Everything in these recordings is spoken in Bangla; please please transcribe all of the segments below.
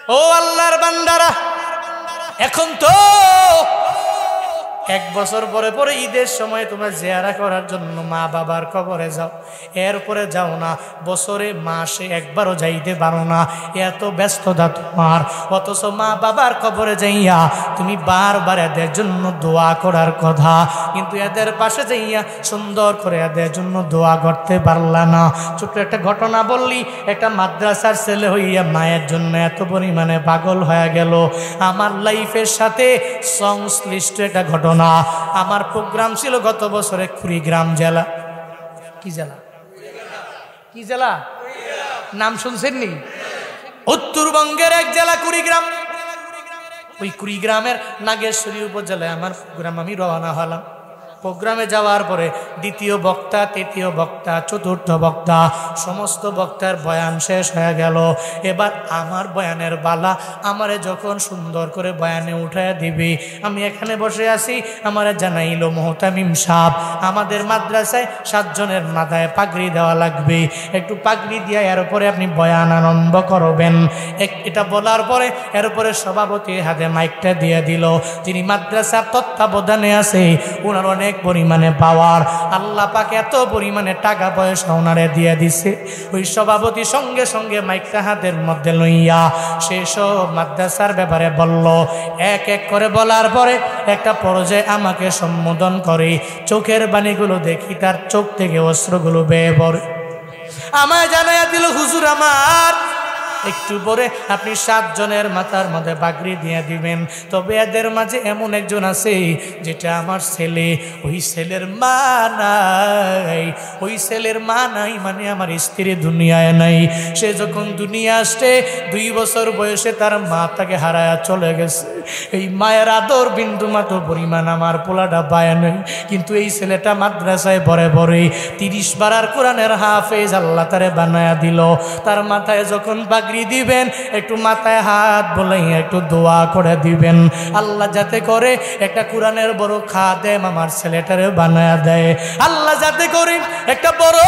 ও আল্লাহর বান্দারা, এখন তো 1 বছর পরে পরে ঈদের সময় তোমরা জিয়ারা করার জন্য মা বাবার কবরে যাও, এরপরে যাও না, বছরে মাসে একবারও যাইতে পারো না, এত ব্যস্ততা তোমার। অথচ মা বাবার কবরে যাইয়া তুমি বারবার এদের জন্য দোয়া করার কথা, কিন্তু এদের পাশে যাইয়া সুন্দর করে এদের জন্য দোয়া করতে পারলা না। ছোট্ট একটা ঘটনা বললি, একটা মাদ্রাসার ছেলে হইয়া মায়ের জন্য এত পরিমাণে পাগল হয়ে গেল। আমার লাইফের সাথে সংশ্লিষ্ট একটা ঘটনা। আমার প্রোগ্রাম ছিল গত বছরে কুড়িগ্রাম জেলা। কি জেলা? কি জেলা? নাম শুনছেন নি? উত্তরবঙ্গের এক জেলা কুড়িগ্রাম। ওই কুড়িগ্রামের নাগেশ্বরী উপজেলায় আমার প্রোগ্রাম। আমি রওনা হলাম। প্রোগ্রামে যাওয়ার পরে দ্বিতীয় বক্তা, তৃতীয় বক্তা, চতুর্থ বক্তা, সমস্ত বক্তার বয়ান শেষ হয়ে গেল। এবার আমার বয়ানের বালা আমারে যখন সুন্দর করে বয়ানে উঠায় দিবি, আমি এখানে বসে আছি, আমারে জানাইলো মোহতামিম সাহেব আমাদের মাদ্রাসায় 7 জনের মাথায় পাগড়ি দেওয়া লাগবে, একটু পাগড়ি দিয়ে এর উপরে আপনি বয়ান আরম্ভ করবেন। এটা বলার পরে এর উপরে সভাপতির হাতে মাইকটা দিয়ে দিল। যিনি মাদ্রাসার তত্ত্বাবধানে আছে, ওনার অনেক পরিমাণে পাওয়ার, আল্লাহ পাক এত পরিমাণে টাকা পয়সা ওনারে দিয়ে দিছে। ওই সভাপতি সঙ্গে সঙ্গে মাইকটা হাতের মধ্যে লইয়া সেসব মাদ্রাসার ব্যাপারে বলল। এক এক করে বলার পরে একটা পর্যায়ে আমাকে সম্বোধন করে, চোখের বাণীগুলো দেখি তার চোখ থেকে অস্ত্রগুলো বেয়ে পড়ে। আমায় জানাইয়া দিল, হুজুর আমার একটু পরে আপনি 7 জনের মাথার মধ্যে পাগড়ি দিয়ে দিবেন, তবে এদের মাঝে এমন একজন আছে যেটা আমার ছেলে, ওই ছেলের মা নাই। ওই ছেলের মা নাই মানে আমার স্ত্রী দুনিয়ায় নাই। সে যখন দুনিয়া আসছে 2 বছর বয়সে তার মা তাকে হারায়া চলে গেছে। এই মায়ের আদর বিন্দু মাত্র পরিমাণ আমার পোলাটা পায় নাই। কিন্তু এই ছেলেটা মাদ্রাসায় বরে বরে 30 পারার কোরআনের হাফেজ আল্লাহ তারে বানায়া দিল। তার মাথায় যখন পাগড়ি দিবেন, একটু মাথায় হাত বলাইয়া একটু দোয়া করে দিবেন, আল্লাহ যাতে করে একটা কোরআনের বড় খাদেম আমার ছেলেটারে বানায়া দেয়। আল্লাহ যাতে করে একটা বড়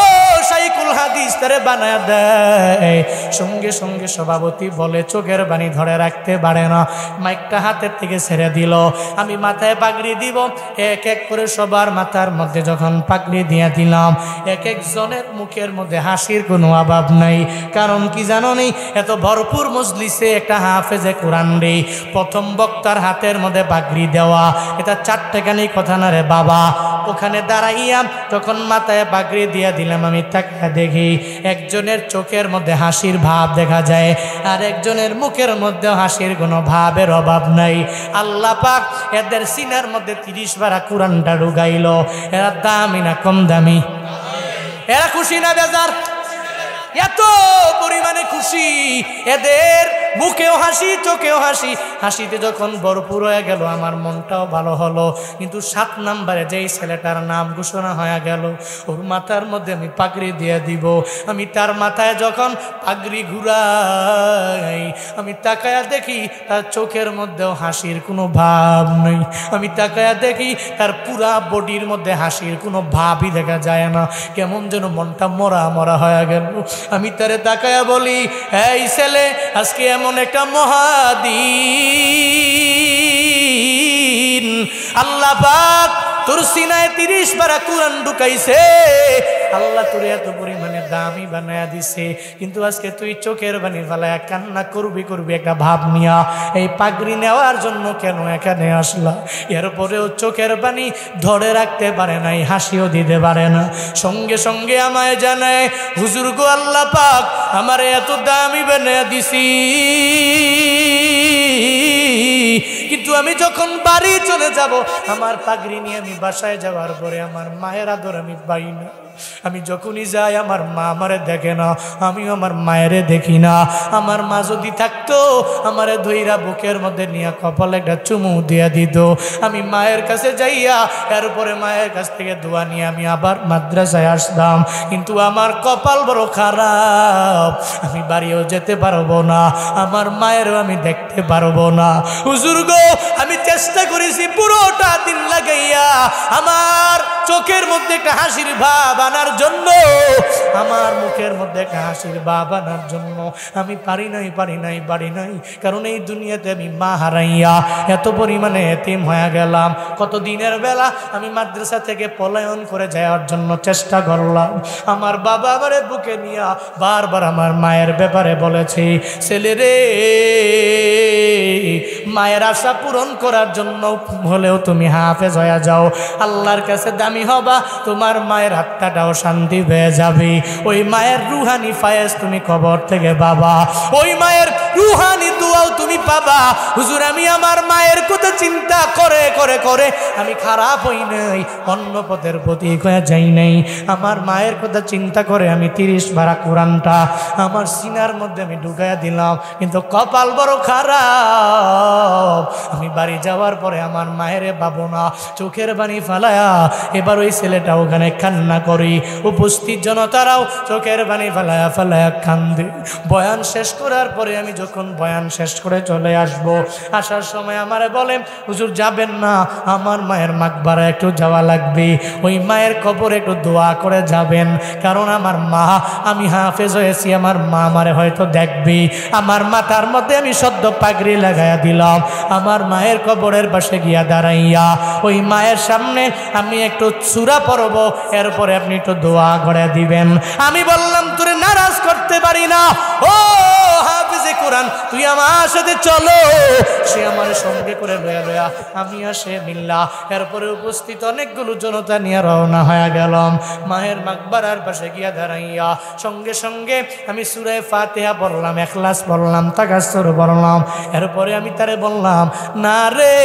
শাইখুল হাদিস তারে বানায়া দেয়। সঙ্গে সঙ্গে সভাপতি বলে, চোখের বাণী ধরে রাখতে পারে না, মাইকটা হাতের থেকে ছেড়ে দিল। আমি মাথায় পাগড়ি দিব, এক এক করে সবার মাথার মধ্যে যখন পাগড়ি দিয়ে দিলাম, এক একজনের মুখের মধ্যে হাসির কোনো অভাব নাই। কারণ কি জানো নি, এত ভরপুর মজলিসে একটা হাফেজে কোরআন রে প্রথম বক্তার হাতের মধ্যে পাগড়ি দেওয়া, এটা 4 টাকানি কথা না রে বাবা। ওখানে দাঁড়াইয়া যখন মাথায় পাগড়ি দিয়ে দিলাম, আমি তাকে দেখি একজনের চোখের মধ্যে হাসির ভাব দেখা যায়, আর একজনের মুখের মধ্যে হাসির কোনো ভাবের অভাব নাই। আল্লাহ পাক এদের সিনার মধ্যে 30 পারা কোরআনটা ঢুকাইল। এরা দামি না কম দামি? এরা খুশি না বেজার? এত পরিমাণে খুশি, এদের মুখেও হাসি, চোখেও হাসি। হাসিতে যখন ভরপুর হয়ে গেল, আমার মনটাও ভালো হলো। কিন্তু 7 নম্বরে যেই ছেলেটার নাম ঘোষণা হয়ে গেল, ওর মাথার মধ্যে আমি পাগড়ি দিয়ে দিব। আমি তার মাথায় যখন পাগড়ি ঘুরাই, আমি তাকায়া দেখি তার চোখের মধ্যেও হাসির কোনো ভাব নেই। আমি তাকায়া দেখি তার পুরা বডির মধ্যে হাসির কোনো ভাবই দেখা যায় না। কেমন যেন মনটা মরা মরা হয়ে গেল। আমি তারে তাকায়া বলি, এই ছেলে, আজকে এমন একটা মহাদিন, আল্লাহ পাক তোর সিনায় 30 পারা কোরআন ঢুকাইছে। আল্লাহ তোর এত পরিমাণে দামি বানায়া দিছে, কিন্তু আজকে তুই চোখের বাণী ফালায়া কান্না করবি একটা ভাব নিয়া এই পাগড়ি নেওয়ার জন্য কেন এখানে আসলা? এরপরেও চোখের বাণী ধরে রাখতে পারে নাই, হাসিও দিতে পারে না। সঙ্গে সঙ্গে আমায় জানায়, হুজুর গো, আল্লাহ পাক আমারে এত দামি বানায়া দিছি, কিন্তু আমি যখন বাড়ি চলে যাব, আমার পাগড়ি নিয়ে আমি বাসায় যাওয়ার পরে আমার মায়ের আদর আমি পাই না। আমি যখনই যাই আমার মা আমারে দেখে না, আমিও আমার মায়েরে দেখি না। আমার মা যদি থাকতো, আমারে ধইরা বুকের মধ্যে নিয়ে কপালে একটা চুমু দিয়ে দিত। আমি মায়ের কাছে যাইয়া এরপরে মায়ের কাছ থেকে দোয়া নিয়ে আমি আবার মাদ্রাসায় আসতাম। কিন্তু আমার কপাল বড় খারাপ, আমি বাড়িও যেতে পারবো না, আমার মায়েরও আমি দেখতে পারবো না। হুজুর গো, আমি চেষ্টা করেছি পুরোটা দিন লাগাইয়া আমার চোখের মধ্যে একটা হাসির ভাব আনার জন্য, আমার মুখের মধ্যে একটা হাসির ভাব আনার জন্য আমি পারি নাই। কারণ এই দুনিয়াতে আমি মা হারাইয়া এত পরিমাণে এতিম হয়ে গেলাম। কত দিনের বেলা আমি মাদ্রাসা থেকে পলায়ন করে যাওয়ার জন্য চেষ্টা করলাম। আমার বাবা আমারে বুকে নিয়ে বারবার আমার মায়ের ব্যাপারে বলেছে, ছেলে রে, মায়ের আশা পূরণ করার জন্য হলেও তুমি হাফেজ হয়ে যাও, আল্লাহর কাছে দামি হবা, তোমার মায়ের আত্মাটাও শান্তি পেয়ে যাবে। ওই মায়ের রুহানি ফায়েজ তুমি কবর থেকে পাবা, ওই মায়ের রুহানি দোয়াও তুমি পাবা। হুজুর, আমি আমার মায়ের কথা চিন্তা করে করে করে আমি খারাপ হই নাই, অন্য পথের প্রতি হয়ে যাই নাই। আমার মায়ের কথা চিন্তা করে আমি 30 পারা কোরআনটা আমার সিনার মধ্যে আমি ঢুকাইয়া দিলাম। কিন্তু কপাল বড় খারাপ, আমি বাড়ি যাওয়ার পরে আমার মায়েরে পাবো না, চোখের পানি ফালায়া এবার ওই ছেলেটা ওখানে কান্না করি, উপস্থিত জনতারাও চোখের পানি ফালায়া ফালায়া কান্দে। বয়ান শেষ করার পরে আমি যখন বয়ান শেষ করে চলে আসব, আসার সময় আমারে বলে, হুজুর যাবেন না, আমার মায়ের মাকবারা একটু যাওয়া লাগবে, ওই মায়ের কবরে একটু দোয়া করে যাবেন, কারণ আমার মা, আমি হাফেজ হয়েছি, আমার মা আমারে হয়তো দেখবে। আমার মাথার মধ্যে আমি সদ্য পাগড়ি লাগাইয়া দিলাম, আমার মায়ের কবরের পাশে গিয়া দাঁড়াইয়া ওই মায়ের সামনে আমি একটু সূরা পড়ব, এরপরে আপনি একটু দোয়া করে দিবেন। আমি বললাম, তোরে নারাজ করতে পারি না, ও হাফেজে কোরআন, তুই আমার সাথে চলো। সে আমার সঙ্গে করে লয়া আমি আসে মিল্লা। এরপরে উপস্থিত অনেকগুলো জনতা নিয়ে রওনা হয়ে গেলাম। মায়ের মাকবারার পাশে গিয়া দাঁড়াইয়া সঙ্গে সঙ্গে আমি সূরা ফাতিহা পড়লাম, ইখলাস পড়লাম, তাকাসসুর পড়লাম। এরপরে আমি তারে বললাম, না রে,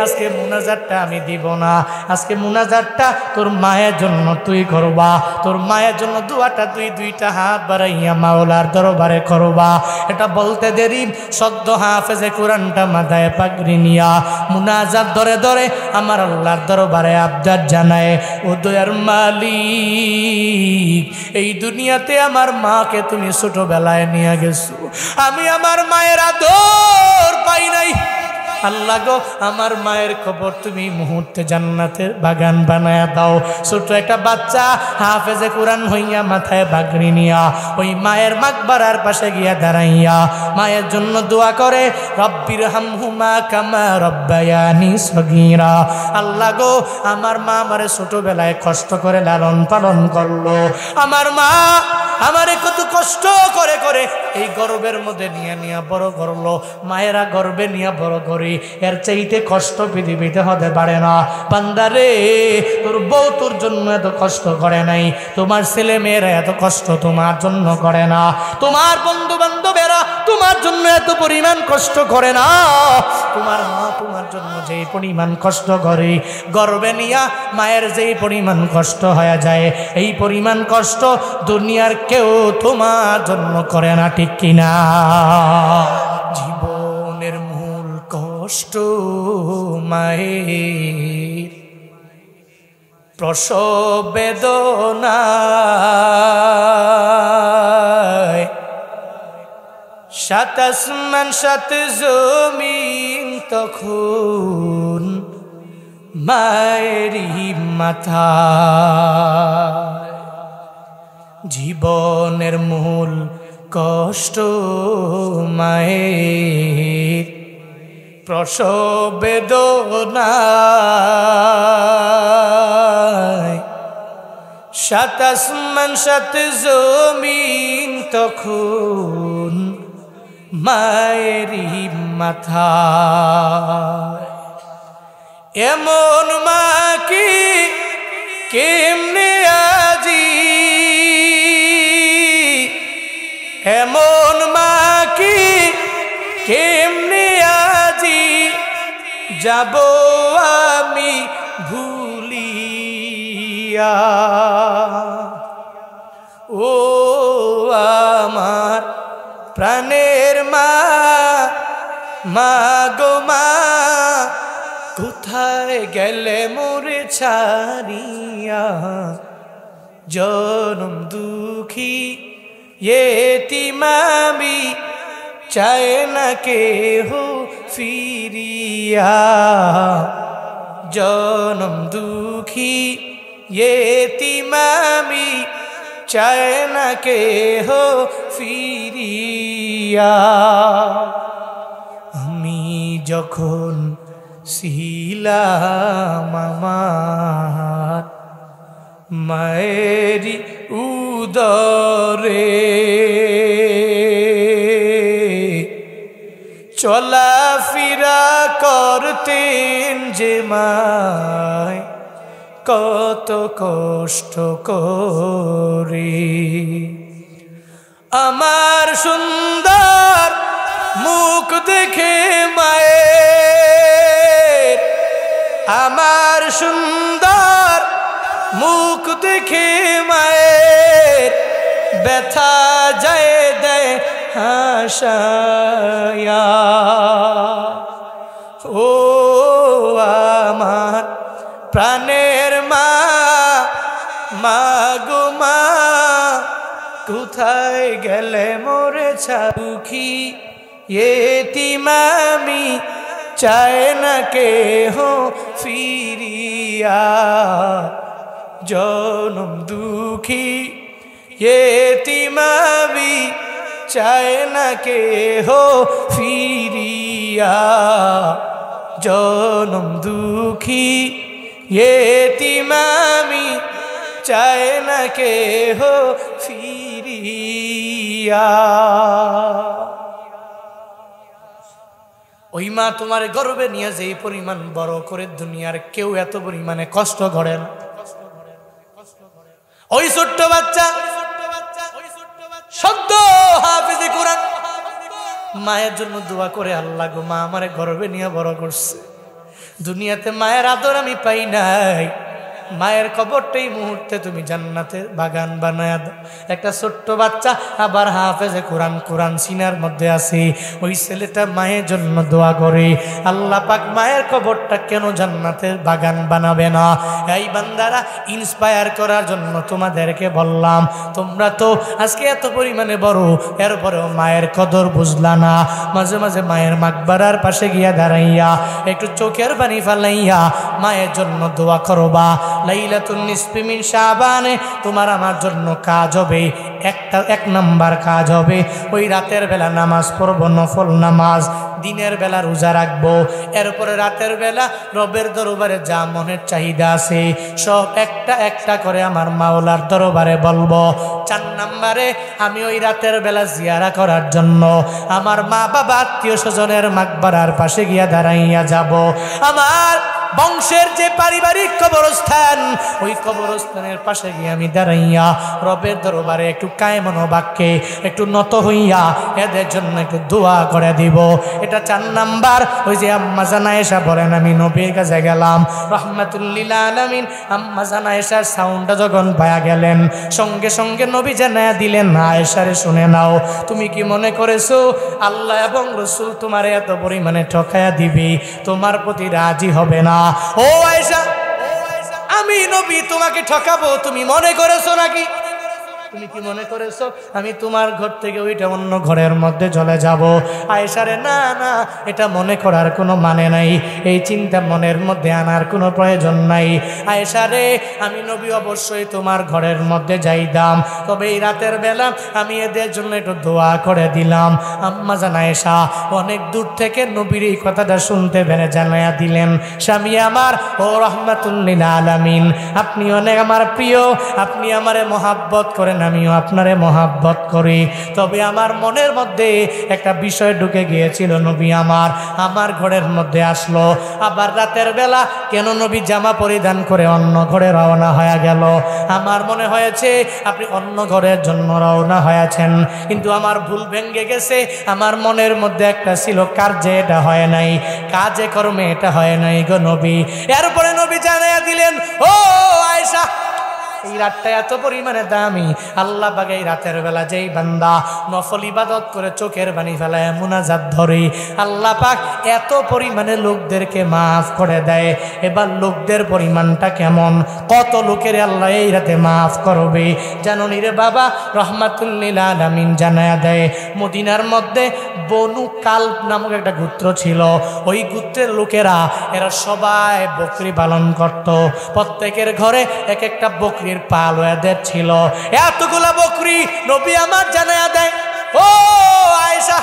আজকে মুনাজাতটা আমি দিব না, আজকে মুনাজাতটা তোর মায়ের জন্য তুই করবা, তোর মায়ের জন্য দোয়াটা তুই 2টা হাত বাড়াইয়া মাওলার দরবারে করবা। এটা বলতে দেরি সদ্য হাফেজে কোরআনটা মাথায় পাগড়ি নিয়া মুনাজাত ধরে ধরে আমার আল্লাহর দরবারে আবদার জানায়, ও দয়ার মালিক, এই দুনিয়াতে আমার মাকে তুমি ছোটবেলায় নিয়ে গেছো, আমি আমার মায়ের আদর পাই নাই। আল্লাহ গো, আমার মায়ের খবর তুমি মুহূর্তে জান্নাতের বাগান বানায়া দাও। ছোট একটা বাচ্চা হাফেজে কোরআন হইয়া মাথায় বাগড়ি নিয়া ওই মায়ের মাকবারার পাশে গিয়া দাঁড়াইয়া মায়ের জন্য দোয়া করে, রব্বির হামহুমা কামা রব্বায়ানি সগীরা। আল্লাহ গো, আমার মা আমারে ছোটবেলায় কষ্ট করে লালন পালন করলো, আমার মা আমারে কত কষ্ট করে করে এই গর্বের মধ্যে নিয়ে নিয়ে বড় করলো। মায়েরা গর্বে নিয়ে বড় করি, এর চাইতে কষ্ট পৃথিবীতে হতে পারে না। বান্দারে, তোর বউ তোর জন্য এত কষ্ট করে নাই, তোমার ছেলে মেয়েরা এত কষ্ট তোমার জন্য করে না, তোমার বন্ধু বান্ধবেরা তোমার জন্য এত পরিমাণ কষ্ট করে না। তোমার মা তোমার জন্য যেই পরিমাণ কষ্ট করে, গর্বে নিয়া মায়ের যেই পরিমাণ কষ্ট হয়ে যায়, এই পরিমাণ কষ্ট দুনিয়ার কেউ তোমার জন্য করে না, ঠিক কিনা? জীবনের মূল কষ্ট মায়ের, প্রসব বেদনা, 7 আসমান 7 জমিন তখন মায়েরই মাথা। জীবনের মূল কষ্ট মায়ের, প্রসব বেদনা, 7 আসমান 7 জমিন তখন মায়েরই মাথা। এমন মা কি কেমনে আজি, এমন মা কি কেমনে আজি যাব আমি ভুলিয়া। ও আমার প্রাণের মা, মা গো মা, কোথায় গেলে মোরে ছাড়িয়া, জনম দুঃখী এতিম আমি, চায় না কেহ ফিরিয়া। জনম দুঃখী ইয়েতিমামি চায় না কে হো ফিরিয়া। আমি যখন ছিলাম আমার মায়েরি উদরে, চলাফেরা করতেন যে মায় কত কষ্ট করে। আমার সুন্দর মুখ দেখে মায়ের, আমার সুন্দর মুখ দেখে মায়ের ব্যথা যায় দেয় হাসায়া। ও আমার প্রাণের মা, মা গো মা, কোথায় গেলে মোরে দুঃখী ইয়েতিমামি চায় না কে হো ফিরিয়া। জনম দুঃখী ইয়েতিমামি চায় না কে হো ফিরিয়া। জনম দুঃখী ইয়েতিমামি চায় না কে হো ফিরিয়া। ওই মা তোমার গর্বে নিয়ে যে পরিমাণ বড় করে দুনিয়ার কেউ এত পরিমাণে কষ্ট করে না। ওই ছোট্ট বাচ্চা সদ্য হাফেজে কোরআন মায়ের জন্য দোয়া করে, আল্লাহ গো মা আমারে গর্বে নিয়ে বড় করছে, দুনিয়াতে মায়ের আদর আমি পাই নাই, মায়ের কবরটাই মুহূর্তে তুমি জান্নাতের বাগান বানায় দাও। একটা ছোট্ট বাচ্চা আবার হাফেজে কোরআন, কোরআন সিনার মধ্যে আছে, ওই ছেলেটা মায়ের জন্য দোয়া করে, আল্লাহ পাক মায়ের কবরটা কেন জান্নাতের বাগান বানাবে না? এই বান্দারা ইন্সপায়ার করার জন্য তোমাদেরকে বললাম, তোমরা তো আজকে এত পরিমাণে বড়, এরপরেও মায়ের কদর বুঝলা না। মাঝে মাঝে মায়ের মাকবারার পাশে গিয়া দাঁড়াইয়া একটু চোখের পানি ফালাইয়া মায়ের জন্য দোয়া করবা। লাইলাতুন নিসফি মিন শাবানে তোমার আমার জন্য কাজ হবে, এক নাম্বার কাজ হবে ওই রাতের বেলা নামাজ পড়বো, নফল নামাজ, দিনের বেলা রোজা রাখবো, এরপরে রাতের বেলা রবের দরবারে যা মনের চাহিদা আছে সব একটা একটা করে আমার মাওলার দরবারে বলবো। 4 নম্বরে আমি ওই রাতের বেলা জিয়ারা করার জন্য আমার মা বাবা আত্মীয় স্বজনের মাকবারার পাশে গিয়া দাঁড়াইয়া যাব। আমার বংশের যে পারিবারিক কবরস্থান, ওই কবরস্থানের পাশে গিয়ে আমি দাঁড়াইয়া রবের দরবারে একটু কায়মন বাক্যে একটু নত হইয়া এদের জন্য একটু দোয়া করে দিব। এটা 4 নাম্বার। ওই যে আম্মা জান আয়েশা বলেন, আমি নবীর কাছে গেলাম রাহমাতুল লিল আলামিন, আম্মা জান আয়েশার সাউন্ডটা যখন পায়া গেলেন সঙ্গে সঙ্গে নবী জানায়া দিলেন, আয়েশারে শুনে নাও, তুমি কি মনে করেছো আল্লাহ এবং রাসূল তোমারে এত পরিমাণে ঠকায়া দিবে, তোমার প্রতি রাজি হবে না? ও আয়েশা, আমি নবী তোমাকে ঠকাবো তুমি মনে করেছো নাকি? তুমি কি মনে করেছো আমি তোমার ঘর থেকে ওইটা অন্য ঘরের মধ্যে চলে যাব? আয়েশারে না না, এটা মনে করার কোনো মানে নাই, এই চিন্তা মনের মধ্যে আনার কোনো প্রয়োজন নাই। আয়েশারে, আমি নবী অবশ্যই তোমার ঘরের মধ্যে যাইতাম, তবে এই রাতের বেলা আমি এদের জন্য একটু দোয়া করে দিলাম। আম্মা জান আয়েশা অনেক দূর থেকে নবীর এই কথাটা শুনতে পেরে জানাইয়া দিলেন, স্বামী আমার, ও রাহমাতুল লিল আলামিন, আপনি অনেক আমার প্রিয়, আপনি আমারে মহাব্বত করেন, আমিও আপনারে মহাব্বত করি, তবে আমার মনের মধ্যে একটা বিষয় ঢুকে গিয়েছিল, নবী আমার ঘরের মধ্যে আসলো, আবার রাতের বেলা কেন নবী জামা পরিধান করে অন্য ঘরে রওনা হয়ে গেল? আমার মনে হয়েছে আপনি অন্য ঘরের জন্য রওনা হয়েছেন, কিন্তু আমার ভুল ভেঙে গেছে, আমার মনের মধ্যে একটা ছিল কাজে এটা হয় নাই, কাজে কর্মে এটা হয় নাই গো নবী। এরপরে নবী জানাইয়া দিলেন, ও আয়েশা, এই রাতটা এত পরিমাণে দামি, আল্লাহ পাক এই রাতের বেলা যেই বান্দা নফল ইবাদত করে চোখের পানি ফেলায় মুনাজাত ধরে, আল্লাহ পাক এত পরিমাণে লোকদেরকে মাফ করে দেয়। এবার লোকদের পরিমাণটা কেমন, কত লোকের আল্লাহ এই রাতে মাফ করবে জানো নি রে বাবা? রহমাতুল্লিল আলামিন জানায়া দেয়, মদিনার মধ্যে বনু কালব নামক একটা গোত্র ছিল। ওই গোত্রের লোকেরা এরা সবাই বকরি পালন করত। প্রত্যেকের ঘরে এক একটা বকরির পাল এদের ছিল। এতগুলা বকরি নবী আমার জানায়া দেয়, ও আয়েশা,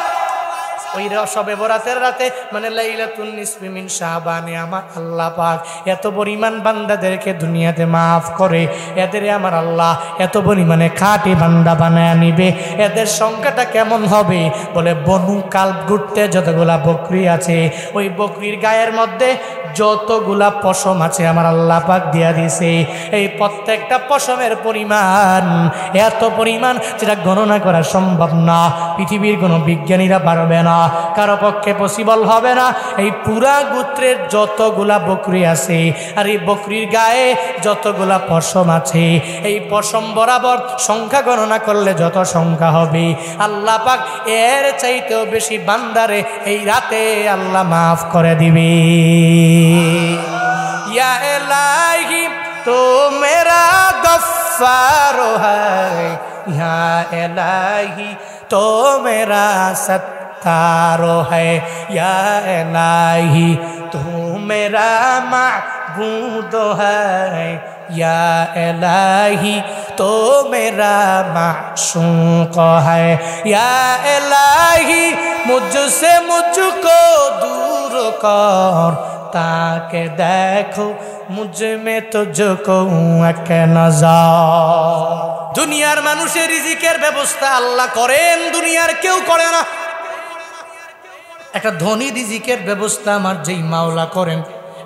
ওই শবে বরাতের রাতে মানে লাইলাতুন নিসফি মিন শাবানে আমার আল্লাহ পাক এত পরিমাণ বান্দাদেরকে দুনিয়াতে মাফ করে, এদের আমার আল্লাহ এত পরিমাণে খাঁটি বান্দা বানায় নিবে। এদের সংখ্যাটা কেমন হবে? বলে বনু কালব গোত্রে যতগুলা বকরি আছে, ওই বকরির গায়ের মধ্যে যতগুলা পশম আছে আমার আল্লাহ পাক দিয়া দিছে। এই প্রত্যেকটা পশমের পরিমাণ এত পরিমাণ যেটা গণনা করা সম্ভব না। পৃথিবীর কোনো বিজ্ঞানীরা পারবে না, কারো পক্ষে পসিবল হবে না। এই পুরা গোত্রের যতগুলা বকরি আছে আর এই বকরির গায়ে যতগুলা পশম আছে, এই পশম বরাবর সংখ্যা গণনা করলে যত সংখ্যা হবে, আল্লাহ পাক এর চাইতেও বেশি বান্দারে এই রাতে আল্লাহ মাফ করে দিবে। या इलाही तो मेरा गफ्फार है, या इलाही तो मेरा सत्तार है, या इलाही तो मेरा माबूद है, या इलाही तो मेरा माशूक है, या इलाही मुझसे मुझको दूर कर ताके देखो मुझ में तुझको एक नजर। দুনিয়ার মানুষের রিজিকের ব্যবস্থা আল্লাহ করেন, দুনিয়ার কেউ করে না। একটা ধনী রিজিকের ব্যবস্থা আমার যেই মাওলা করেন,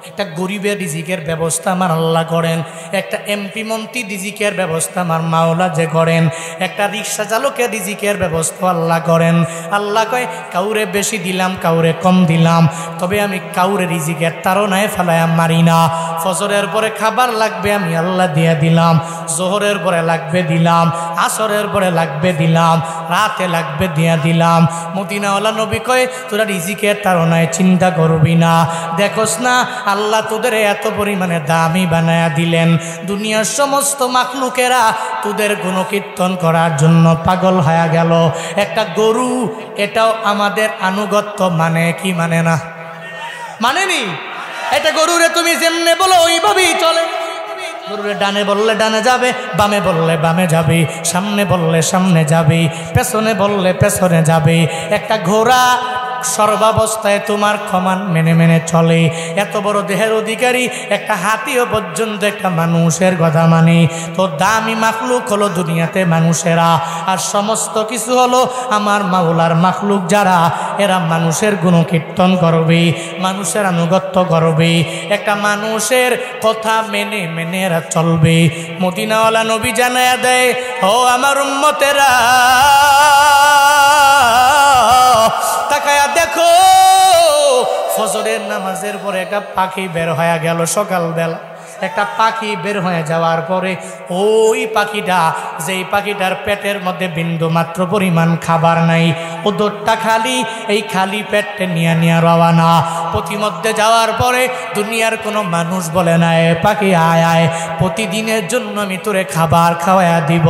একটা গরিবের রিজিকের ব্যবস্থা আমার আল্লাহ করেন, একটা এমপি মন্ত্রী রিজিকের ব্যবস্থা আমার মাওলা যে করেন, একটা রিক্সা চালকের রিজিকের ব্যবস্থা আল্লাহ করেন। আল্লাহ কয় কাউরে বেশি দিলাম কাউরে কম দিলাম, তবে আমি কাউরে রিজিকের তাড়নায় ফেলায়া মারি না। ফজরের পরে খাবার লাগবে আমি আল্লাহ দিয়ে দিলাম, জোহরের পরে লাগবে দিলাম, আসরের পরে লাগবে দিলাম, রাতে লাগবে দিয়ে দিলাম। মদিনাওয়ালা নবী কয় তোরা রিজিকের তাড়নায় চিন্তা করবি না। দেখোস না আল্লাহ তোদের এত পরিমাণে দামি বানায়া দিলেন, দুনিয়ার সমস্ত মাখলুকেরা তোদের গুণকীর্তন করার জন্য পাগল হয়ে গেল। একটা গরু এটাও আমাদের আনুগত্য মানে কি মানে না? মানেনি? এটা গরুরে তুমি যেমনে বলো ওইভাবেই চলে। গরুরে ডানে বললে ডানে যাবে, বামে বললে বামে যাবে, সামনে বললে সামনে যাবে, পেছনে বললে পেছনে যাবে। একটা ঘোড়া সর্বাবস্থায় তোমার কমান মেনে মেনে চলে। এত বড় দেহের অধিকারী একটা হাতিও পর্যন্ত একটা মানুষের কথা মানে। তো দামি মাখলুক হলো দুনিয়াতে মানুষেরা, আর সমস্ত কিছু হলো আমার মাওলার মাখলুক যারা, এরা মানুষের গুণকীর্তন করবে, মানুষের আনুগত্য করবে, একটা মানুষের কথা মেনে মেনে এরা চলবে। মদিনাওয়ালা নবী জানায়া দেয়, ও আমার উম্মতেরা তাকায়া দেখো, ফজরের নামাজের পরে একটা পাখি বের হয়ে গেল। সকালবেলা একটা পাখি বের হয়ে যাওয়ার পরে ওই পাখিটা, যেই পাখিটার পেটের মধ্যে বিন্দু মাত্র পরিমাণ খাবার নাই, উদরটা খালি, এই খালি পেটে নিয়ে নিয়ে রওয়ানা। প্রতিমধ্যে যাওয়ার পরে দুনিয়ার কোনো মানুষ বলে না এ পাখি আয় আয়, প্রতিদিনের জন্য আমি তোরে খাবার খাওয়াইয়া দিব।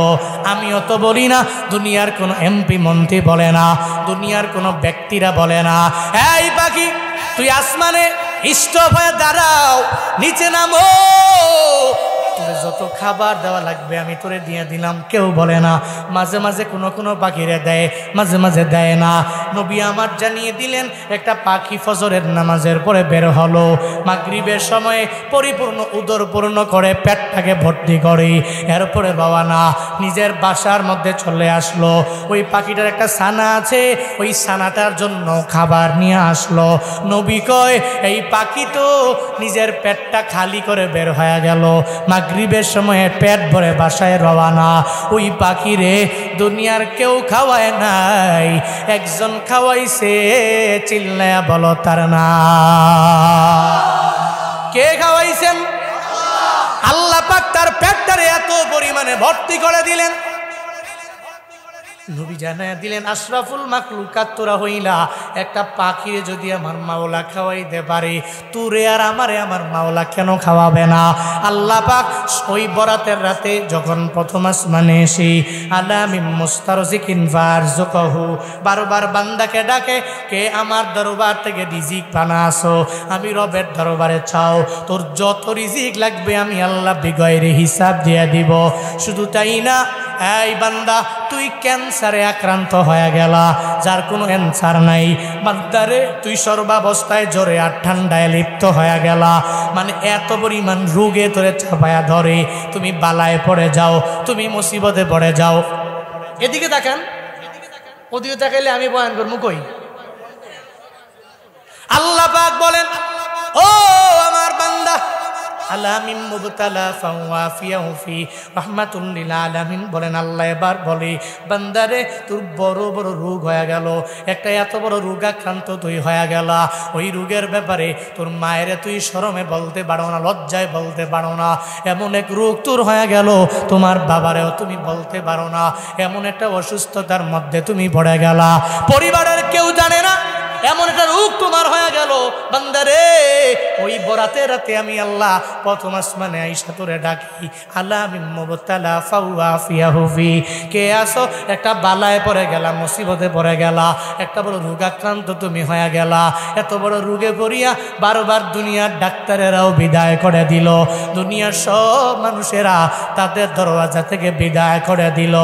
আমিও তো বলি না, দুনিয়ার কোনো এমপি মন্ত্রী বলে না, দুনিয়ার কোনো ব্যক্তিরা বলে না এই পাখি তুই আসমানে স্টপ হয়ে দাঁড়াও, নিচে নামো, তোরে যত খাবার দেওয়া লাগবে আমি তোরে দিয়ে দিলাম। কেউ বলে না। মাঝে মাঝে কোনো কোনো পাখিরে দেয়, মাঝে মাঝে দেয় না। নবী আমার জানিয়ে দিলেন একটা পাখি ফজরের নামাজের পরে বের হলো, মাগরিবের সময়ে পরিপূর্ণ উদর পূর্ণ করে পেটটাকে ভর্তি করে এরপরে রওয়ানা নিজের বাসার মধ্যে চলে আসলো। ওই পাখিটার একটা ছানা আছে, ওই ছানাটার জন্য খাবার নিয়ে আসলো। নবী কয় এই পাখি তো নিজের পেটটা খালি করে বের হয়ে গেল, মাগরিবের সময়ে পেট ভরে বাসায় রওয়ানা। ওই পাখিরে দুনিয়ার কেউ খাওয়ায় নাই, একজন খাওয়াইছে, চিল্লায়া বলো তার না। কে খাওয়াইছেন? আল্লাহ পাক তার পেটটারে এত পরিমাণে ভর্তি করে দিলেন। নবী জানায়া দিলেন, আশরাফুল মাখলুকাত তোরা হইলা, একটা পাখিরে যদি আমার মাওলা খাওয়াইতে পারে, তোরে আর আমারে আমার মাওলা কেন খাওয়াবে না? আল্লাহ পাক ওই বরাতের রাতে যখন প্রথম আসমানে এসে আলামিম মুস্তারজিকিন ফারজুকহু বারবার বান্দাকে ডাকে, কে আমার দরবার থেকে রিজিক বানাসো, আমি রবের দরবারে চাও, তোর যত রিজিক লাগবে আমি আল্লাহ বিগয়রে হিসাব দিয়ে দিব। শুধু তাই না, এই বান্দা তুই ক্যান্সারে আক্রান্ত হয়ে গেলা, যার কোনো অ্যান্সার নাই। বান্দারে তুই সর্বাবস্থায় জ্বরে আর ঠান্ডায় লিপ্ত হয়ে গেলা, মানে এত পরিমাণ রোগে তোরে চাপায়া ধরে, তুমি বালায় পড়ে যাও, তুমি মুসিবতে পড়ে যাও। এদিকে দেখেন, ওদিকে তাকাইলে আমি বয়ান করবো কই? আল্লাহ পাক বলেন, ও আমার বান্দা, আলামিন মুবতালা ফাওয়াফিয়াহু ফি রাহমাতুল লিল আলামিন বলেন, আল্লাহ এবার বলে, বান্দারে তোর বড় বড় রোগ হয়ে গেল, একটা এত বড় রোগ আক্রান্ত তুই হয়ে গেলা, ওই রোগের ব্যাপারে তোর মায়েরে তুই শরমে বলতে পারো না, লজ্জায় বলতে পারো না, এমন এক রোগ তোর হয়ে গেল, তোমার বাবারেও তুমি বলতে পারো না, এমন একটা অসুস্থতার মধ্যে তুমি পড়ে গেলা, পরিবারের কেউ জানে না, এমন একটা রোগ তোমার হয়ে গেল। বান্দারে ওই বরাতে রাতে আমি আল্লাহ প্রথম আসমানে আইসা তোরে ডাকি, আলামিন মুবতালা ফাওয়াফিয়াহু ফি, কে আসো, একটা বালায় পড়ে গেলা, মুসিবতে পড়ে গেলা, একটা বড় রোগ আক্রান্ত তুমি হয়ে গেলা, এত বড় রোগে পড়িয়া বারবার দুনিয়ার ডাক্তারেরাও বিদায় করে দিল, দুনিয়ার সব মানুষেরা তাদের দরওয়াজা থেকে বিদায় করে দিল,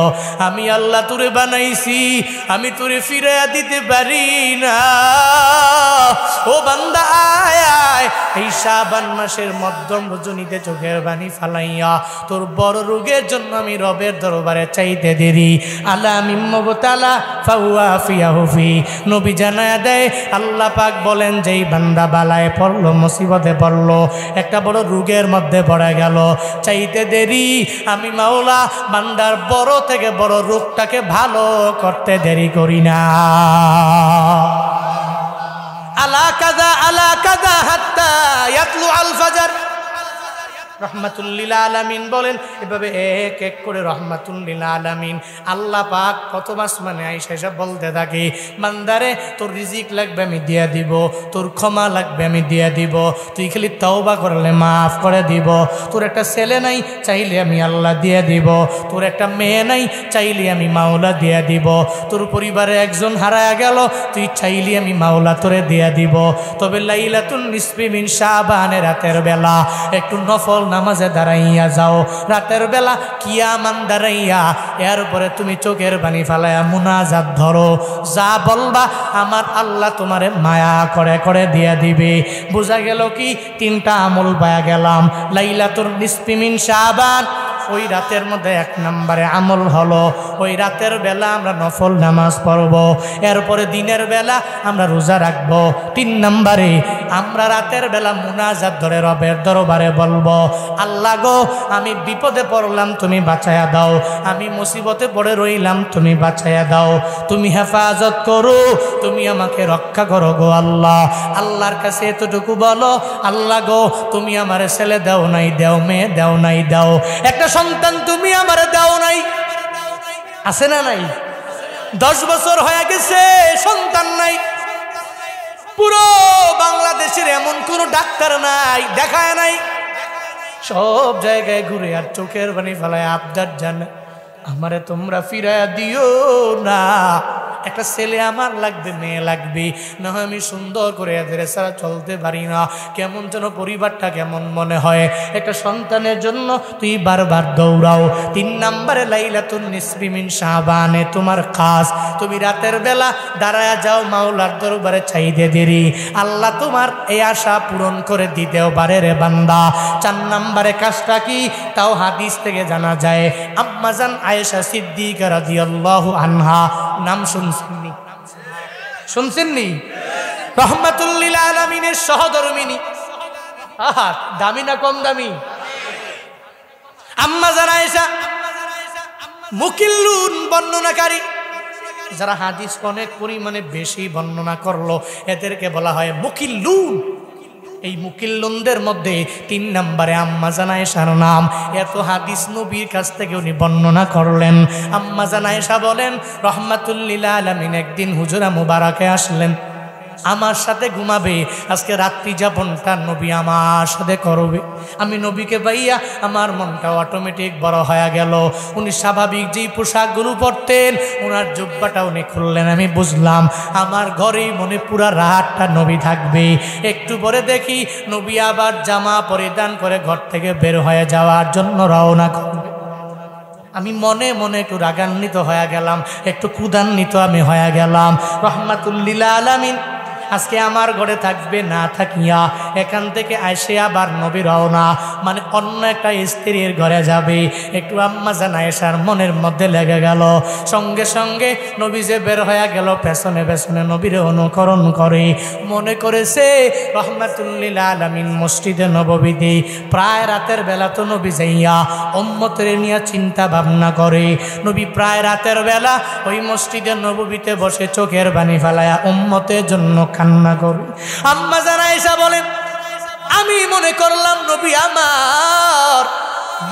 আমি আল্লাহ তোরে বানাইছি, আমি তোরে ফিরে দিতে পারি না। ও বান্দা আয় আয়, এই শাবান মাসের মধ্যম রজনীতে চোখের পানি ফালাইয়া তোর বড় রোগের জন্য আমি রবের দরবারে চাইতে দেরি। আলামিন মুবতালা ফাওয়াফিয়াহু ফি, নবী জানায়া দেয়, আল্লাহ পাক বলেন, যেই বান্দা বালায় পড়লো, মুসিবতে পড়লো, একটা বড় রোগের মধ্যে পড়ে গেল, চাইতে দেরি, আমি মাওলা বান্দার বড় থেকে বড় রোগটাকে ভালো করতে দেরি করি না। আলা কাযা হাত্তা ইয়াতলু আল ফাজর। রহমাতুল লিল আলামিন বলেন, এভাবে এক এক করে রহমাতুল লিল আলামিন আল্লাহ পাক প্রথম আসমানে আইসা এসে বলতে থাকে, বান্দারে তোর রিজিক লাগবে আমি দিয়ে দিব, তোর ক্ষমা লাগবে আমি দিয়ে দিব, তুই খালি তওবা করলে মাফ করে দিব, তোর একটা ছেলে নাই চাইলে আমি আল্লাহ দিয়ে দিব, তোর একটা মেয়ে নাই চাইলে আমি মাওলা দিয়ে দিব, তোর পরিবারে একজন হারায়া গেল, তুই চাইলে আমি মাওলা তোরে দিয়ে দিব। তবে লাইলাতুন নিসফি মিন শাবানের রাতের বেলা একটু নফল নামাজে দাঁড়াইয়া যাও, রাতের বেলা কিয়ামান দাঁড়াইয়া, এরপরে তুমি চোখের পানি ফালাইয়া মুনাজাত ধরো, যা বলবা আমার আল্লাহ তোমারে মায়া করে করে দিয়া দিবে। বোঝা গেল কি, তিনটা আমল পায়া গেলাম। লাইলাতুন নিসফি মিন শাবান, ওই রাতের মধ্যে এক নম্বরে আমল হলো ওই রাতের বেলা আমরা নফল নামাজ পড়ব, এরপরে দিনের বেলা আমরা রোজা রাখবো। 3 নম্বরে আমরা রাতের বেলা মুনাজাত ধরে রবের দরবারে বলবো, আল্লাহ গো আমি বিপদে পড়লাম তুমি বাঁচায়া দাও, আমি মুসিবতে পড়ে রইলাম তুমি বাঁচায়া দাও, তুমি হেফাজত করো, তুমি আমাকে রক্ষা করো গো আল্লাহ। আল্লাহর কাছে এতটুকু বলো, আল্লাহ গো তুমি আমারে ছেলে দাও নাই, দাও মেয়ে দাও নাই, দাও একটা সন্তান তুমি আমারে দাও নাই, আছে না নাই? 10 বছর হয়ে গেছে সন্তান নাই, পুরো বাংলাদেশের এমন কোন ডাক্তার নাই, দেখায় নাই, সব জায়গায় ঘুরে আর চোখের পানি ফেলায় আবদার জানে, আমারে তোমরা ফিরাইয়া দিও না, একটা ছেলে আমার লাগবে, মেয়ে লাগবে, না হয় আমি সুন্দর করে এদের ছাড়া চলতে পারি না, কেমন যেন পরিবারটা কেমন মনে হয়। একটা সন্তানের জন্য তুই বারবার দৌড়াও। 3 নম্বরে লাইলাতুন নিসফি মিন শাবানে তোমার খাস, তুমি রাতের বেলা দাঁড়ায়া যাও মাওলার দরবারে চাইতে দেরি, আল্লাহ তোমার এই আশা পূরণ করে দিতেও পারে রে বান্দা। 4 নম্বরে কাজটা কি, তাও হাদিস থেকে জানা যায়, আম্মাজান আয়েশা সিদ্দিকা রাদিয়াল্লাহু আনহা, নাম শুনছেননি? রহমাতুল লিল আলামিনের সহধর্মিনী, আহা দামি না কম দামি? আম্মা জান আয়েশা মুকিল্লুন বর্ণনাকারী, যারা হাদিস অনেক পরিমাণে বেশি বর্ণনা করলো এদেরকে বলা হয় মুকিল্লুন। এই মুকিল্লুনদের মধ্যে 3 নম্বরে আম্মা জান আয়েশার নাম। এত হাদিস নবীর কাছ থেকে উনি বর্ণনা করলেন। আম্মা জান আয়েশা বলেন রহমাতুল লিল আলামিন একদিন হুজরা মুবারাকে আসলেন, আমার সাথে ঘুমাবে, আজকে রাত্রি যাপনটা নবী আমার সাথে করবে। আমি নবীকে পাইয়া আমার মনটা অটোমেটিক বড় হয়ে গেল। উনি স্বাভাবিক যেই পোশাকগুলো পরতেন ওনার জুব্বাটা উনি খুললেন, আমি বুঝলাম আমার ঘরেই মনে পুরা রাতটা নবী থাকবে। একটু পরে দেখি নবী আবার জামা পরিধান করে ঘর থেকে বের হয়ে যাওয়ার জন্য রওনা করবে। আমি মনে মনে একটু রাগান্বিত হয়ে গেলাম, একটু ক্ষুধান্বিত আমি হয়ে গেলাম। রহমাতুল লিল আলামিন আজকে আমার ঘরে থাকবে, না থাকিয়া এখান থেকে আইসে আবার নবী রওনা, মানে অন্য একটা স্ত্রীর ঘরে যাবে। একটু আম্মা জান আয়েশার মনের মধ্যে লেগে গেল। সঙ্গে সঙ্গে নবী যে বের হয়ে গেল, পেছনে পেছনে নবীরে অনুকরণ করে মনে করেছে রহমাতুল লিল আলামিন মসজিদে নববীতে প্রায় রাতের বেলা তো নবী যাইয়া উম্মতের নিয়ে চিন্তা ভাবনা করে। নবী প্রায় রাতের বেলা ওই মসজিদে নববীতে বসে চোখের পানি ফেলায়া উম্মতের জন্য কান্না করে। আম্মা জান আয়েশা বলেন আমি মনে করলাম নবী আমার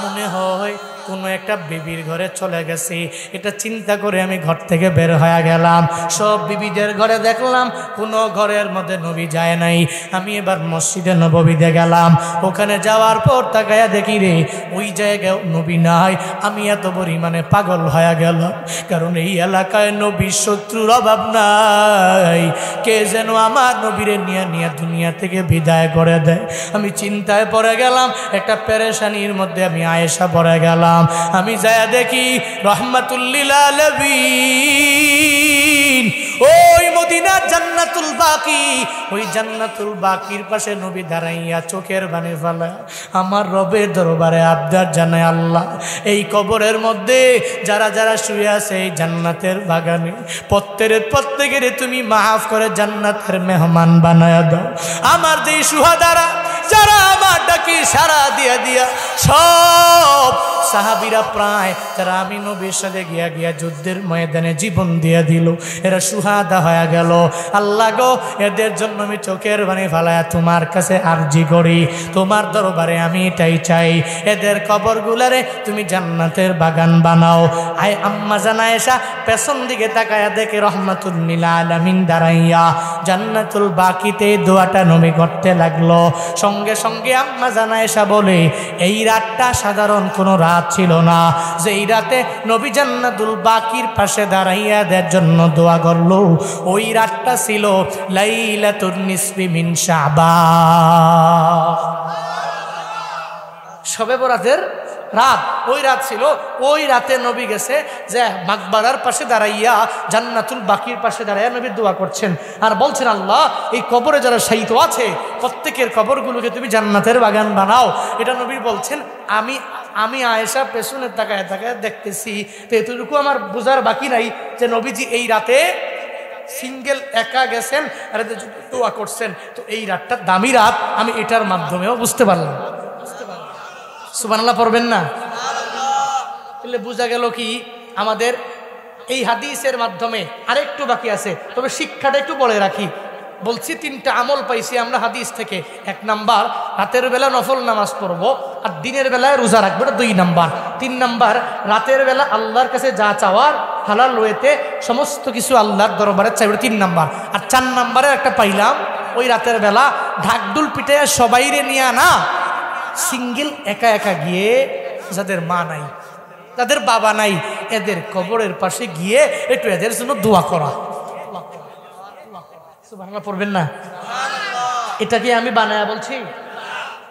মনে হয় কোনো একটা বিবির ঘরে চলে গেছে। এটা চিন্তা করে আমি ঘর থেকে বের হয়ে গেলাম। সব বিবিদের ঘরে দেখলাম কোনো ঘরের মধ্যে নবী যায় নাই। আমি এবার মসজিদে নববীতে গেলাম। ওখানে যাওয়ার পর তাকায়া দেখি রে ওই জায়গায় নবী নাই। আমি এত পরিমাণে পাগল হয়ে গেলাম, কারণ এই এলাকায় নবীর শত্রুর অভাব নাই। কে যেন আমার নবীরে নিয়ে নিয়ে দুনিয়া থেকে বিদায় করে দেয়। আমি চিন্তায় পড়ে গেলাম, একটা পেরেশানির মধ্যে আমি আয়েশা পড়ে গেলাম। আমি যায় দেখি রহমাতুল লিল আলামিন ওই মদিনার জান্নাতুল বাকি, ওই জান্নাতুল বাকির পাশে নবী দাঁড়াইয়া চোখের পানি ফেলা আমার রবের দরবারে আবদার জানায়, আল্লাহ এই কবরের মধ্যে যারা যারা শুয়ে আছে এই জান্নাতের বাগানে প্রত্যেকের তুমি মাফ করে জান্নাতের মেহমান বানায়া দাও। আমার যেই সুহাদারা যারা আমার ডাকি সারা দিয়া দিয়া সব সাহাবীরা প্রায় যারা আমি নবীর সাথে গিয়া গিয়া যুদ্ধের ময়দানে জীবন দিয়ে দিল, এরা সুহাদা হয়ে গেল। আল্লাহ গো এদের জন্য আমি চোখের পানি ফেলায়া তোমার কাছে আরজি করি, তোমার দরবারে আমি এটাই চাই, এদের কবরগুলারে তুমি জান্নাতের বাগান বানাও। আয় আম্মা জান আয়েশা পেছন দিকে তাকায়া দেখে রহমাতুল লিল আলামিন দাঁড়াইয়া জান্নাতুল বাকিতে দোয়াটা নবী করতে লাগলো। সঙ্গে সঙ্গে আম্মা জান আয়েশা বলে এই রাতটা সাধারণ কোনো রাত ছিল না, যে এই রাতে নবী জান্নাতুল বাকির পাশে দাঁড়াইয়া এদের জন্য দোয়া করলো। ওই রাতটা ছিল লাইলাতুন নিসফি মিন শাবান, শবে বরাতের রাত। ওই রাত ছিল, ওই রাতে নবী গেছে যে মাকবারার পাশে দাঁড়াইয়া জান্নাতুল বাকির পাশে দাঁড়াইয়া নবী দোয়া করছেন আর বলছেন আল্লাহ এই কবরে যারা শায়িত আছে প্রত্যেকের কবরগুলোকে তুমি জান্নাতের বাগান বানাও। এটা নবী বলছেন। আমি আয়েশা পেছনে তাকায় তাকায় দেখতেছি, তো এতটুকু আমার বোঝার বাকি নাই যে নবীজি এই রাতে সিঙ্গেল একা গেছেন আর দোয়া করছেন। তো এই রাতটা দামি রাত, আমি এটার মাধ্যমেও বুঝতে পারলাম। সুবহানাল্লাহ পড়বেন না? তাহলে বোঝা গেল কি আমাদের এই হাদিসের মাধ্যমে আরেকটু বাকি আছে, তবে শিক্ষাটা একটু বলে রাখি। বলছি 3টা আমল পাইছি আমরা হাদিস থেকে। 1 নাম্বার রাতের বেলা নফল নামাজ পড়বো আর দিনের বেলায় রোজা রাখবো, এটা 2 নাম্বার। 3 নাম্বার রাতের বেলা আল্লাহর কাছে যা চাওয়ার হালাল ওয়েতে সমস্ত কিছু আল্লাহর দরবারে চাইবে, 3 নাম্বার। আর 4 নাম্বারে একটা পাইলাম ওই রাতের বেলা ঢাকডুল পিঠে সবাইরে নিয়ে না, সিঙ্গেল একা একা গিয়ে যাদের মা নাই যাদের বাবা নাই এদের কবরের পাশে গিয়ে একটু এদের জন্য দোয়া করা। সুবহানাল্লাহ পড়বেন না? এটা কি আমি বানায়া বলছি?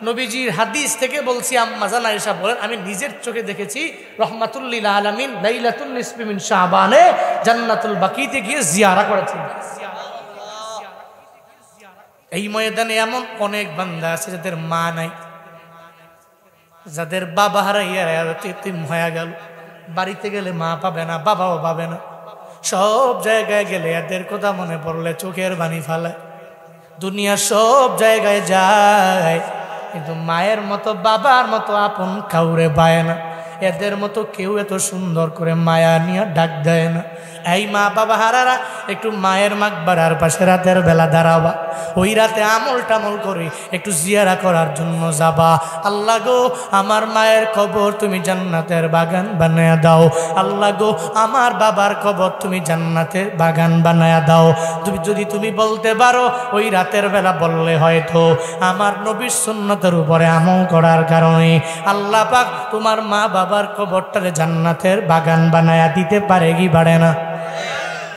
নবীজির হাদিস থেকে বলছি। আম্মা জান আয়েশা বলেন আমি নিজের চোখে দেখেছি রহমাতুল লিল আলামিন লাইলাতুন নিসফি মিন শাবানে জান্নাতুল বাকিতে গিয়ে জিয়ারা করেছেন। এই ময়দানে এমন অনেক বান্দা আছে যাদের মা নাই, যাদের বাবা হারাইয়া তিন হয়ে গেল, বাড়িতে গেলে মা পাবে না, বাবাও পাবে না। সব জায়গায় গেলে এদের কথা মনে পড়লে চোখের পানি ফেলে। দুনিয়ার সব জায়গায় যায় কিন্তু মায়ের মতো বাবার মতো আপন কাউরে পায় না। এদের মতো কেউ এত সুন্দর করে মায়া নিয়ে ডাক দেয় না। এই মা বাবা হারারা একটু মায়ের মাকবারার পাশে রাতের বেলা দাঁড়াবা, ওই রাতে আমল টামল করে একটু জিয়ারা করার জন্য যাবা। আল্লাহ গো আমার মায়ের কবর তুমি জান্নাতের বাগান বানায়া দাও, আল্লাহ গো আমার বাবার কবর তুমি জান্নাতের বাগান বানায়া দাও। যদি তুমি বলতে পারো ওই রাতের বেলা বললে হয়তো আমার নবীর সুন্নতের উপরে আমল করার কারণে আল্লাহ পাক তোমার মা বাবার কবরটারে জান্নাতের বাগান বানায়া দিতে পারে কি পারে না?